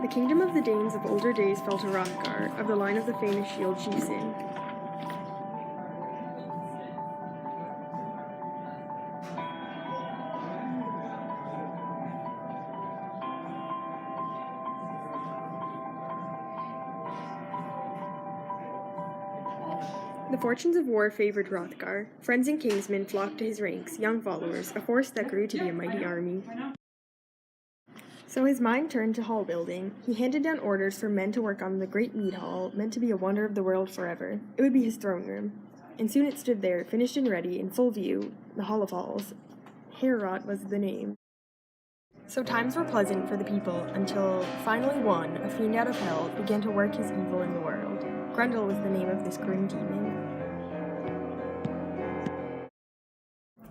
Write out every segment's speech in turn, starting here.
The kingdom of the Danes of older days fell to Hrothgar, of the line of the famous shield chieftain. The fortunes of war favored Hrothgar. Friends and kinsmen flocked to his ranks, young followers, a force that grew to be a mighty army. So his mind turned to hall building. He handed down orders for men to work on the great mead hall, meant to be a wonder of the world forever. It would be his throne room. And soon it stood there, finished and ready, in full view, the Hall of Halls. Heorot was the name. So times were pleasant for the people, until finally one, a fiend out of hell, began to work his evil in the world. Grendel was the name of this grim demon.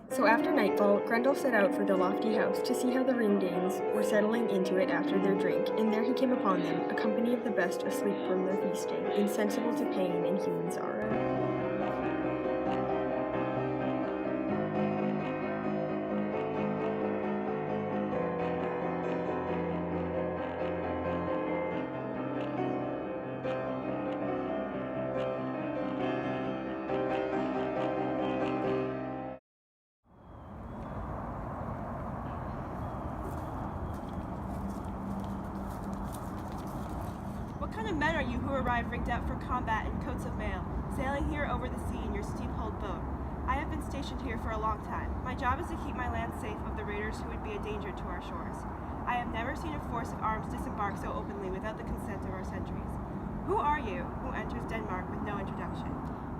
So after nightfall, Grendel set out for the lofty house to see how the Ring-Danes were settling into it after their drink, and there he came upon them, a company of the best asleep from their feasting, insensible to pain and human sorrow. What kind of men are you who arrive rigged out for combat in coats of mail, sailing here over the sea in your steep-hulled boat? I have been stationed here for a long time. My job is to keep my land safe of the raiders who would be a danger to our shores. I have never seen a force of arms disembark so openly without the consent of our sentries. Who are you who enters Denmark with no introduction?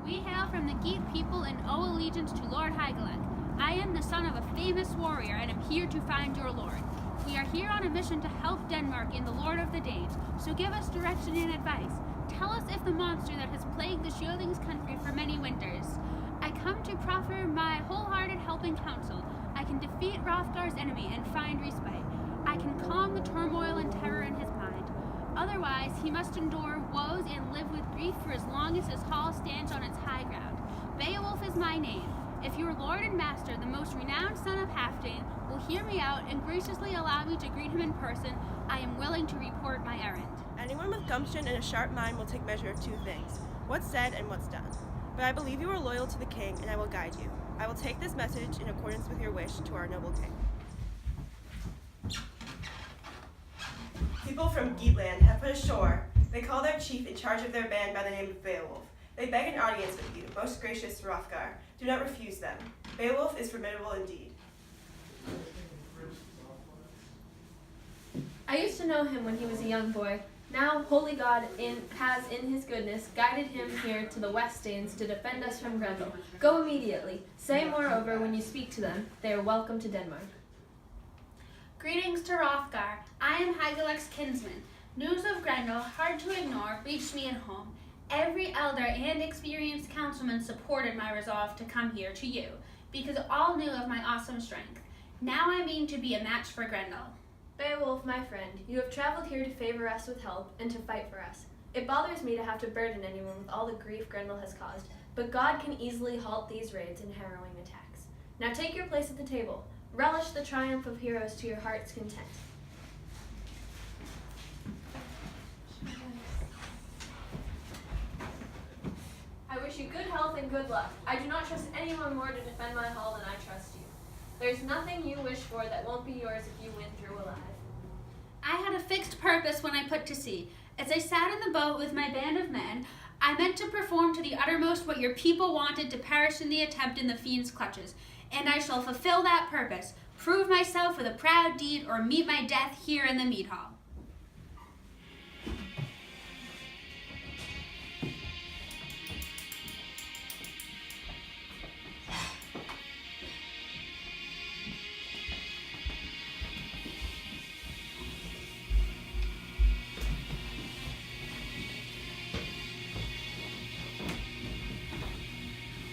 We hail from the Geat people and owe allegiance to Lord Hygelec. I am the son of a famous warrior and am here to find your lord. We are here on a mission to help Denmark in the Lord of the Danes, so give us direction and advice. Tell us if the monster that has plagued the Shieldings country for many winters. I come to proffer my wholehearted helping counsel. I can defeat Hrothgar's enemy and find respite. I can calm the turmoil and terror in his mind. Otherwise, he must endure woes and live with grief for as long as his hall stands on its high ground. Beowulf is my name. If your lord and master, the most renowned son of Halfdane, will hear me out and graciously allow me to greet him in person, I am willing to report my errand. Anyone with gumption and a sharp mind will take measure of two things, what's said and what's done. But I believe you are loyal to the king, and I will guide you. I will take this message in accordance with your wish to our noble king. People from Geatland have put ashore. They call their chief in charge of their band by the name of Beowulf. They beg an audience with you, most gracious Hrothgar. Do not refuse them. Beowulf is formidable indeed. I used to know him when he was a young boy. Now, holy God has in his goodness guided him here to the West Danes to defend us from Grendel. Go immediately. Say, moreover, when you speak to them, they are welcome to Denmark. Greetings to Hrothgar. I am Hygelec's kinsman. News of Grendel, hard to ignore, reached me at home. Every elder and experienced councilman supported my resolve to come here to you, because all knew of my awesome strength. Now I mean to be a match for Grendel. Beowulf, my friend, you have traveled here to favor us with help and to fight for us. It bothers me to have to burden anyone with all the grief Grendel has caused, but God can easily halt these raids and harrowing attacks. Now take your place at the table. Relish the triumph of heroes to your heart's content. I wish you good health and good luck. I do not trust anyone more to defend my hall than I trust you. There's nothing you wish for that won't be yours if you win through alive. I had a fixed purpose when I put to sea. As I sat in the boat with my band of men, I meant to perform to the uttermost what your people wanted to perish in the attempt in the fiend's clutches, and I shall fulfill that purpose, prove myself with a proud deed, or meet my death here in the mead hall.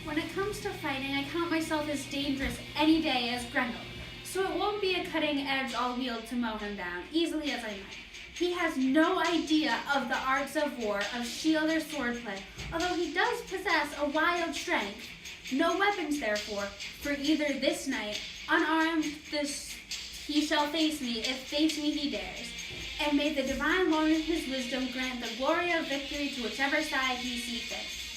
When it comes to fighting, I count myself as dangerous any day as Grendel, so it won't be a cutting edge I'll wield to mow him down, easily as I might. He has no idea of the arts of war, of shield or swordplay, although he does possess a wild strength. No weapons, therefore, for either this night, unarmed he shall face me, if face me he dares. And may the divine Lord in his wisdom grant the glory of victory to whichever side he see fit.